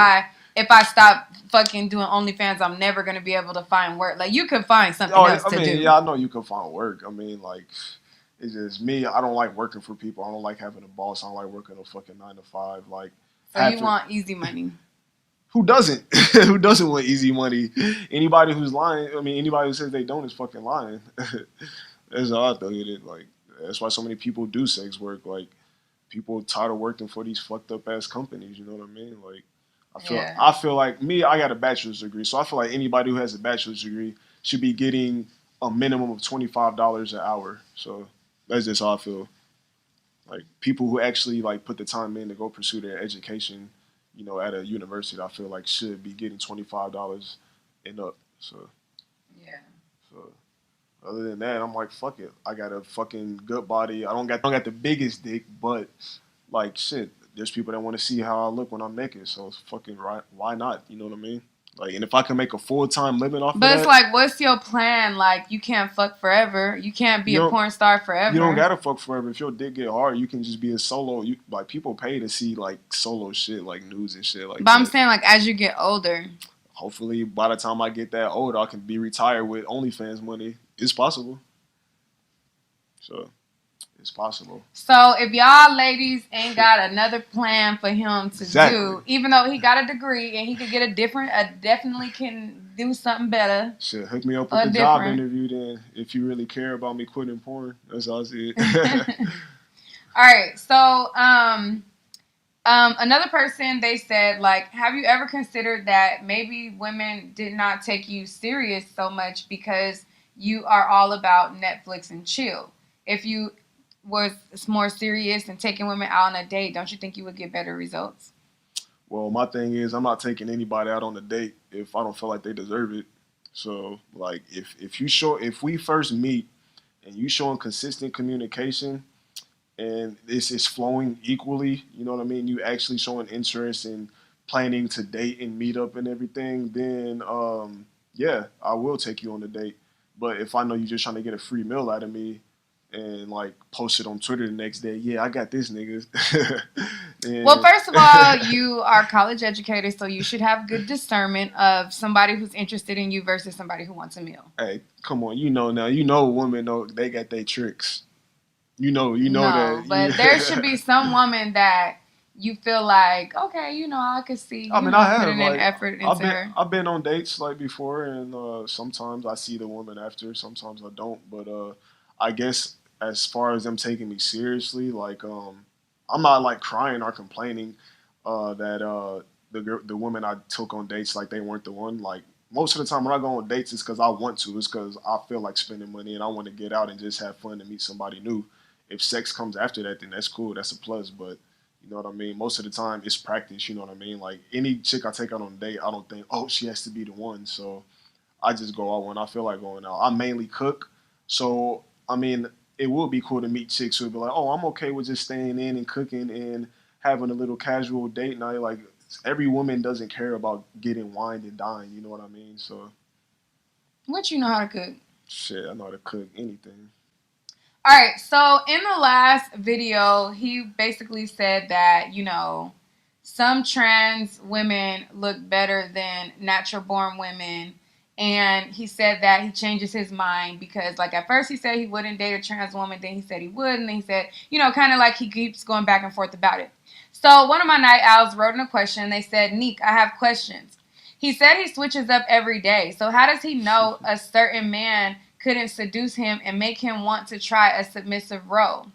I stop fucking doing OnlyFans, I'm never gonna be able to find work. Like you can find something else to do. Yeah, I know you can find work. I mean, like it's just me. I don't like working for people. I don't like having a boss. I don't like working a fucking 9 to 5. Like, so you want easy money? Who doesn't? Who doesn't want easy money? Anybody who's lying. I mean, anybody who says they don't is fucking lying. That's how I think it. Like, that's why so many people do sex work. Like, people tired of working for these fucked up ass companies. You know what I mean? Like, I feel like me. I got a bachelor's degree, so I feel like anybody who has a bachelor's degree should be getting a minimum of $25 an hour. So that's just how I feel. Like, people who actually like put the time in to go pursue their education, at a university, I feel like should be getting $25 and up. So yeah. So Other than that, I'm like, fuck it. I got a fucking good body. I don't got the biggest dick, but like shit, there's people that want to see how I look when I'm naked. So it's fucking right. Why not? You know what I mean? Like, and if I can make a full time living off of But it's that, like, what's your plan? Like, you can't fuck forever. You can't be you a don't porn star you don't forever. gotta fuck forever. If your dick get hard, you can just be a solo. You like people pay to see like solo shit, like news and shit like But I'm that. saying, like, as you get older. Hopefully, by the time I get that old, I can be retired with OnlyFans money. It's possible. So it's possible. So if y'all ladies ain't got another plan for him to Exactly. do, even though he got a degree and he could get definitely can do something better. Shit, hook me up with the job interview then. If you really care about me quitting porn, that's how I see it. All right. So another person, they said, like, have you ever considered that maybe women did not take you serious so much because you are all about Netflix and chill? If you was more serious and taking women out on a date, don't you think you would get better results? Well, my thing is, I'm not taking anybody out on a date if I don't feel like they deserve it. So, like, if we first meet and you showing consistent communication and this is flowing equally, you know what I mean? You actually showing interest in planning to date and meet up and everything, then yeah, I will take you on a date. But if I know you're just trying to get a free meal out of me and like post it on Twitter the next day, yeah, I got this nigga. Well, first of all, you are college educated, so you should have good discernment of somebody who's interested in you versus somebody who wants a meal. Hey, come on, you know now. You know women know they got their tricks. You know No, that. but there should be some woman that you feel like, okay, I could see I mean, I have putting in like effort into her. I've been on dates like before, and sometimes I see the woman after, sometimes I don't. But I guess as far as them taking me seriously, like I'm not like crying or complaining that the women I took on dates like they weren't the one. Like most of the time when I go on dates, it's because I want to. It's because I feel like spending money and I want to get out and just have fun and meet somebody new. If sex comes after that, then that's cool. That's a plus. But you know what I mean? Most of the time, it's practice. You know what I mean? Like any chick I take out on a date, I don't think, oh, she has to be the one. So I just go out when I feel like going out. I mainly cook, so I mean, it would be cool to meet chicks who'd be like, oh, I'm okay with just staying in and cooking and having a little casual date night. Like every woman doesn't care about getting wined and dined. You know what I mean? So What you know how to cook? shit, I know how to cook anything. All right, so in the last video, he basically said that, some trans women look better than natural born women. And he said that he changes his mind because, like, at first he said he wouldn't date a trans woman. Then he said he would. And then he said, kind of like he keeps going back and forth about it. So one of my night owls wrote in a question. They said, Neek, I have questions. He said he switches up every day. So how does he know a certain man couldn't seduce him and make him want to try a submissive role?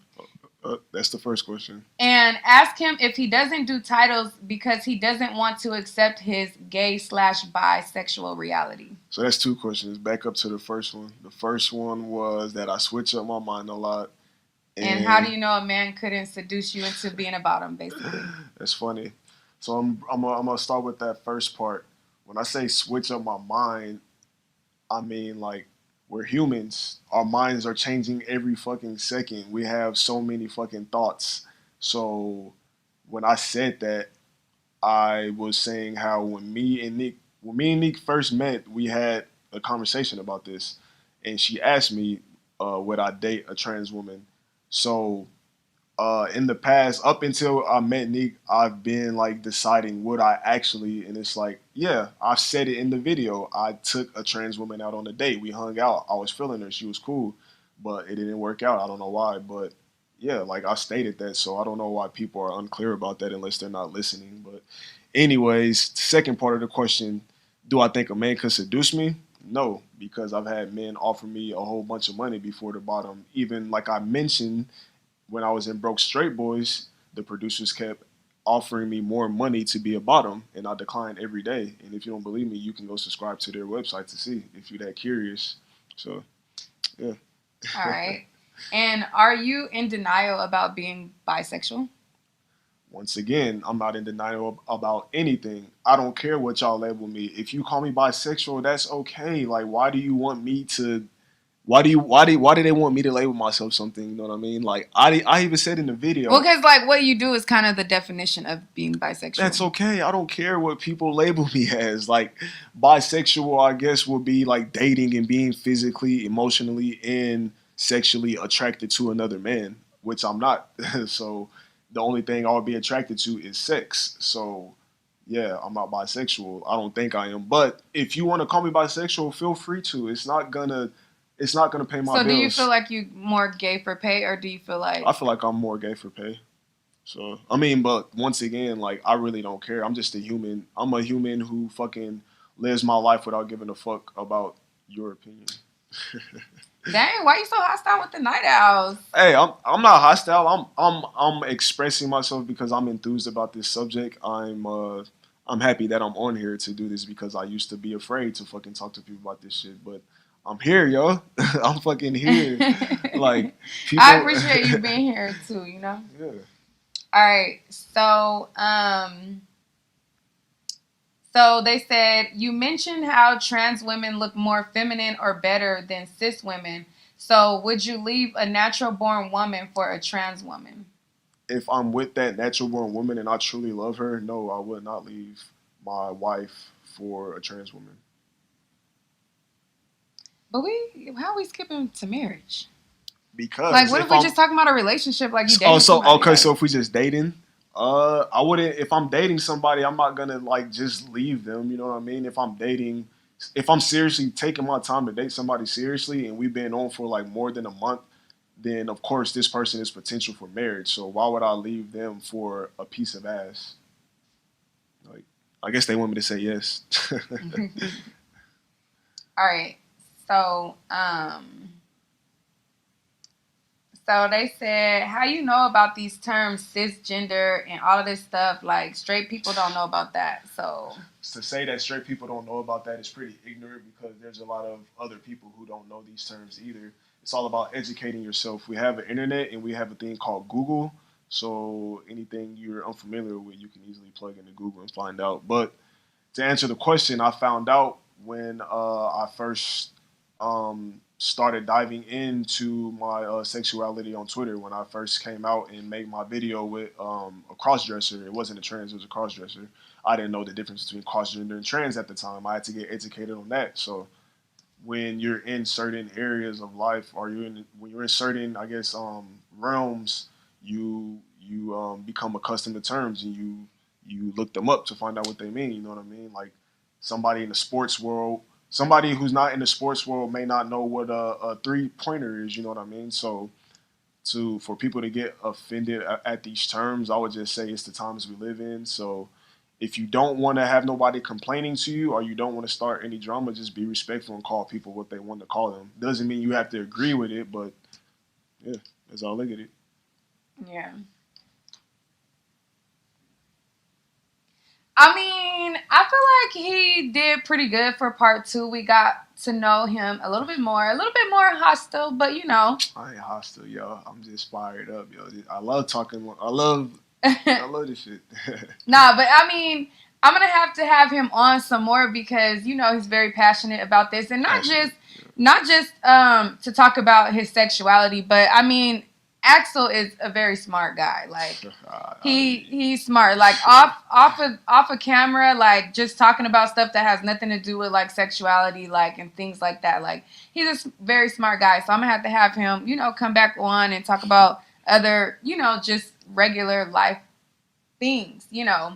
That's the first question. And ask him if he doesn't do titles because he doesn't want to accept his gay/bisexual reality. So that's two questions. Back up to the first one. The first one was that I switch up my mind a lot. And how do you know a man couldn't seduce you into being a bottom, basically? That's funny. So I'm gonna start with that first part. When I say switch up my mind, I mean like we're humans. Our minds are changing every fucking second. We have so many fucking thoughts. So when I said that, I was saying how when me and Nick first met, we had a conversation about this, and she asked me, would I date a trans woman? So in the past, up until I met Nick, I've been like deciding would I actually, and it's like, yeah, I said it in the video. I took a trans woman out on a date. We hung out. I was feeling her. She was cool, but it didn't work out. I don't know why, but yeah, like I stated that. So I don't know why people are unclear about that unless they're not listening. But anyways, second part of the question, do I think a man could seduce me? No, because I've had men offer me a whole bunch of money before the bottom. Even like I mentioned, when I was in Broke Straight Boys, the producers kept offering me more money to be a bottom, and I declined every day. And if you don't believe me, you can go subscribe to their website to see if you're that curious. So, yeah. All right. And are you in denial about being bisexual? Once again, I'm not in denial about anything. I don't care what y'all label me. If you call me bisexual, that's okay. Like, why do you want me to Why do they want me to label myself something? You know what I mean? Like I even said in the video. Well, because like what you do is kind of the definition of being bisexual. That's okay. I don't care what people label me as. Like bisexual, I guess, would be like dating and being physically, emotionally, and sexually attracted to another man, which I'm not. So the only thing I would be attracted to is sex. So yeah, I'm not bisexual. I don't think I am. But if you want to call me bisexual, feel free to. It's not gonna pay my So bills. do you feel like you more gay for pay, or do you feel like I feel like I'm more gay for pay. So I mean, but once again, like I really don't care. I'm just a human. I'm a human who fucking lives my life without giving a fuck about your opinion. dang, why you so hostile with the night owls? Hey, I'm not hostile. I'm expressing myself because I'm enthused about this subject. I'm happy that I'm on here to do this because I used to be afraid to fucking talk to people about this shit, but I'm here, yo. I'm fucking here. Like people. I appreciate you being here too, you know? Yeah. All right. So they said you mentioned how trans women look more feminine or better than cis women. So would you leave a natural born woman for a trans woman? If I'm with that natural born woman and I truly love her, no, I would not leave my wife for a trans woman. But how are we skipping to marriage? Because like, what if we just talking about a relationship? Like you dating so somebody, okay, like, so if we just dating, I wouldn't. If I'm dating somebody, I'm not gonna like just leave them. You know what I mean? If I'm seriously taking my time to date somebody seriously, and we've been on for like more than a month, then of course this person is potential for marriage. So why would I leave them for a piece of ass? Like, I guess they want me to say yes. all right. So, so they said, how you know about these terms cisgender and all of this stuff? Like straight people don't know about that. So to say that straight people don't know about that is pretty ignorant because there's a lot of other people who don't know these terms either. It's all about educating yourself. We have an internet and we have a thing called Google. So anything you're unfamiliar with, you can easily plug into Google and find out. But to answer the question, I found out when I first started diving into my sexuality on Twitter. When I first came out and made my video with a crossdresser, it wasn't a trans, it was a crossdresser. I didn't know the difference between crossgender and trans at the time. I had to get educated on that. So when you're in certain areas of life, or when you're in certain, I guess, realms, you become accustomed to terms and you look them up to find out what they mean. You know what I mean? Like somebody in the sports world, somebody who's not in the sports world may not know what a 3-pointer is. You know what I mean? So for people to get offended at these terms, I would just say it's the times we live in. So if you don't want to have nobody complaining to you or you don't want to start any drama, just be respectful and call people what they want to call them. Doesn't mean you have to agree with it, but yeah, that's how I look at it. yeah. I mean, I feel like he did pretty good for part 2. We got to know him a little bit more hostile, but you know. I ain't hostile, yo. I'm just fired up, yo. I love talking. I love this shit. Nah, but I mean, I'm gonna have to have him on some more because you know he's very passionate about this, and not just to talk about his sexuality, but I mean, Axel is a very smart guy. Like he's smart. Like off of camera, like just talking about stuff that has nothing to do with like sexuality, like and things like that. Like he's a very smart guy. So I'm gonna have to have him, you know, come back on and talk about other, you know, just regular life things. You know,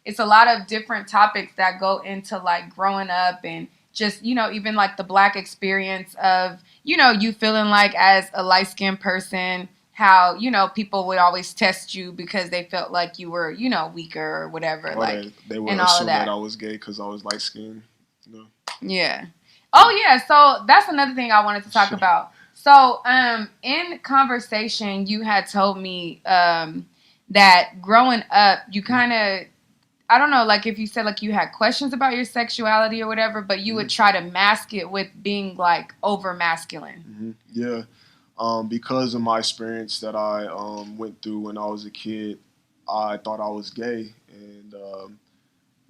it's a lot of different topics that go into like growing up and just, you know, even like the Black experience of, you know, you feeling like as a light-skinned person, how, you know, people would always test you because they felt like you were, you know, weaker or whatever. Or like they would and all assume of that I was gay because I was light skinned. You know? Yeah. Oh yeah, so that's another thing I wanted to talk about. So in conversation you had told me that growing up you kind of, I don't know, like if you said like you had questions about your sexuality or whatever, but you would try to mask it with being like over masculine. Yeah. Because of my experience that I went through when I was a kid, I thought I was gay, and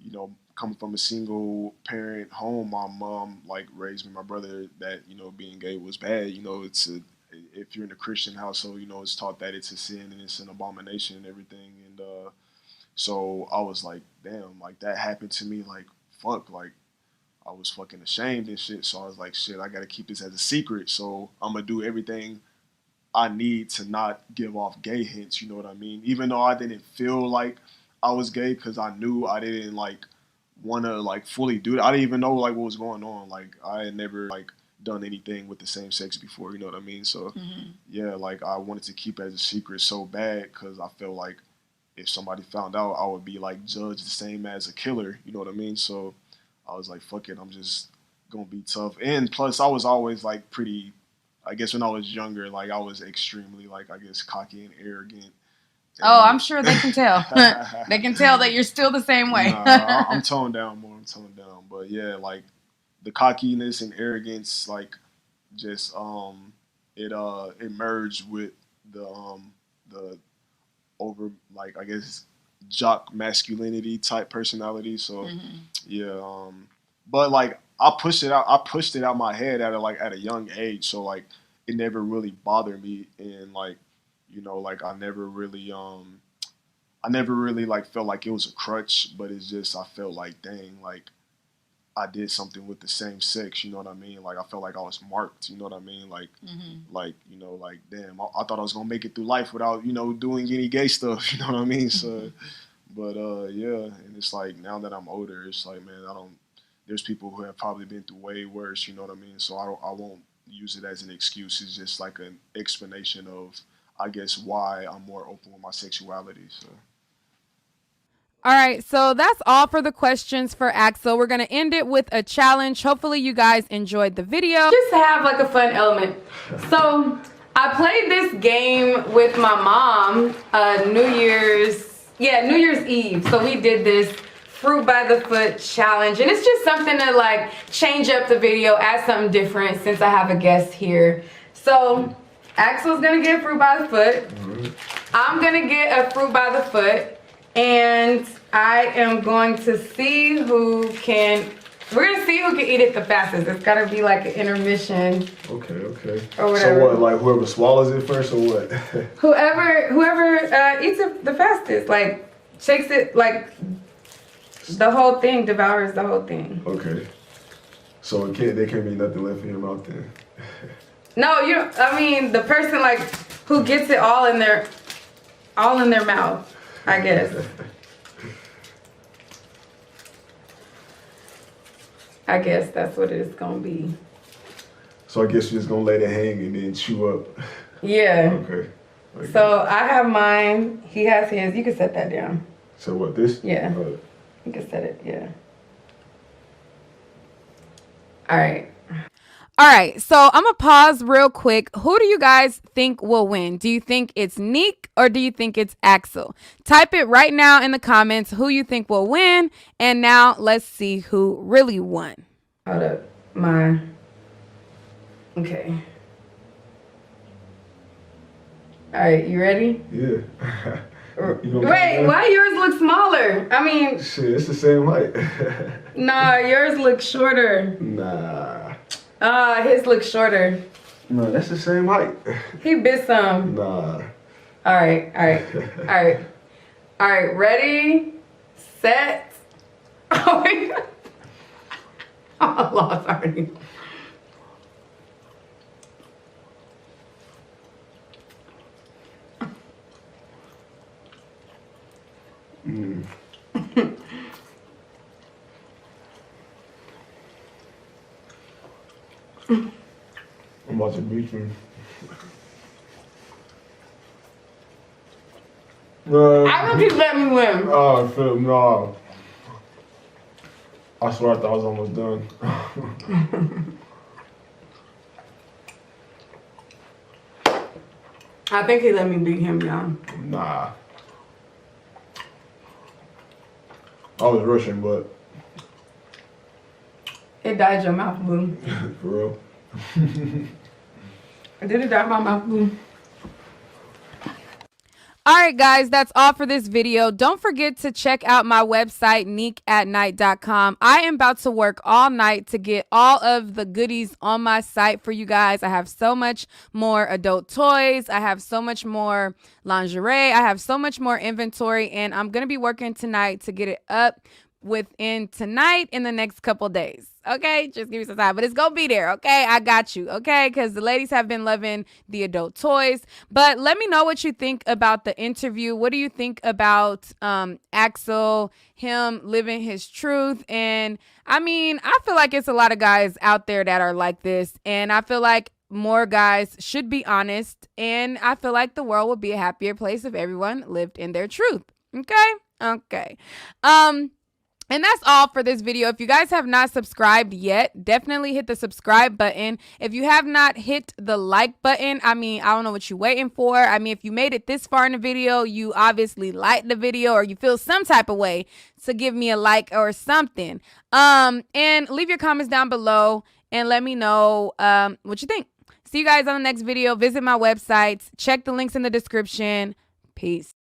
you know, coming from a single parent home, my mom like raised me, my brother, that being gay was bad. If you're in a Christian household, it's taught that it's a sin and it's an abomination and everything. And so I was like, damn, like that happened to me. Like fuck, like I was fucking ashamed and shit. So I was like, shit, I gotta keep this as a secret. So I'm gonna do everything I need to not give off gay hints. You know what I mean? Even though I didn't feel like I was gay, because I knew I didn't like want to like fully do it. I didn't even know like what was going on. Like I had never like done anything with the same sex before. You know what I mean? So yeah, like I wanted to keep it as a secret so bad because I felt like if somebody found out, I would be like judged the same as a killer. You know what I mean? So I was like, fuck it, I'm just gonna be tough. And plus, I was always like pretty. I guess when I was younger, like I was extremely like I guess cocky and arrogant. Oh, I'm sure they can tell. They can tell that you're still the same way. Nah, I'm toned down more. I'm toned down, but yeah, like the cockiness and arrogance, like just it merged with the over like I guess jock masculinity type personality. So yeah, but like I pushed it out. I pushed it out my head at a young age. So like it never really bothered me, and like like I never really like felt like it was a crutch. But it's just I felt like dang, like I did something with the same sex. You know what I mean? Like I felt like I was marked. You know what I mean? Like like like damn, I thought I was gonna make it through life without doing any gay stuff. You know what I mean? So. But yeah, and it's like now that I'm older, it's like man, I don't. There's people who have probably been through way worse. You know what I mean? So I won't use it as an excuse. It's just like an explanation of I guess why I'm more open with my sexuality. So. All right, so that's all for the questions for Axel. We're going to end it with a challenge. Hopefully you guys enjoyed the video. Just to have like a fun element. So I played this game with my mom New Year's Eve. So we did this fruit by the foot challenge, and it's just something to like change up the video, add something different since I have a guest here. So Axel's gonna get fruit by the foot. I'm gonna get a fruit by the foot, and I am going to see who can. We're gonna see who can eat it the fastest. It's gotta be like an intermission. Okay. Or whatever. So what? Like whoever swallows it first, or what? whoever eats it the fastest, like shakes it, like the whole thing, devours the whole thing. Okay. So there can't be nothing left in your mouth then. No, I mean the person like who gets it all in their mouth, I guess. I guess that's what it's gonna be. So I guess you're just gonna let it hang and then chew up. Yeah. Okay. So I have mine. He has his. You can set that down. So what, this? Yeah. You can set it. Yeah. All right. All right, so I'm gonna pause real quick. Who do you guys think will win? Do you think it's Neek or do you think it's Axel? Type it right now in the comments who you think will win. And now let's see who really won. Hold up, okay. All right, you ready? Yeah. Wait, why yours look smaller? I mean, shit, it's the same height. Nah, yours looks shorter. Nah. His looks shorter. No, that's the same height. He bit some. Nah. All right. Ready, set. Oh my God. I lost already. I'm about to beat you. I don't keep letting me win. Oh, Philip, no. I swear I thought I was almost done. I think he let me beat him, y'all. Nah. I was rushing, but it dyed your mouth blue. For real. Did it dye my mouth blue? All right, guys, that's all for this video. Don't forget to check out my website, neekatnight.com. I am about to work all night to get all of the goodies on my site for you guys. I have so much more adult toys. I have so much more lingerie. I have so much more inventory, and I'm going to be working tonight to get it up within tonight in the next couple days. Okay, just give me some time, but it's gonna be there. Okay, I got you. Okay, because the ladies have been loving the adult toys. But let me know what you think about the interview. What do you think about Axel, him living his truth? And I mean, I feel like it's a lot of guys out there that are like this, and I feel like more guys should be honest, and I feel like the world would be a happier place if everyone lived in their truth. Okay. And that's all for this video. If you guys have not subscribed yet, definitely hit the subscribe button. If you have not hit the like button, I mean, I don't know what you're waiting for. I mean, if you made it this far in the video, you obviously liked the video or you feel some type of way to give me a like or something. And leave your comments down below and let me know what you think. See you guys on the next video. Visit my websites. Check the links in the description. Peace.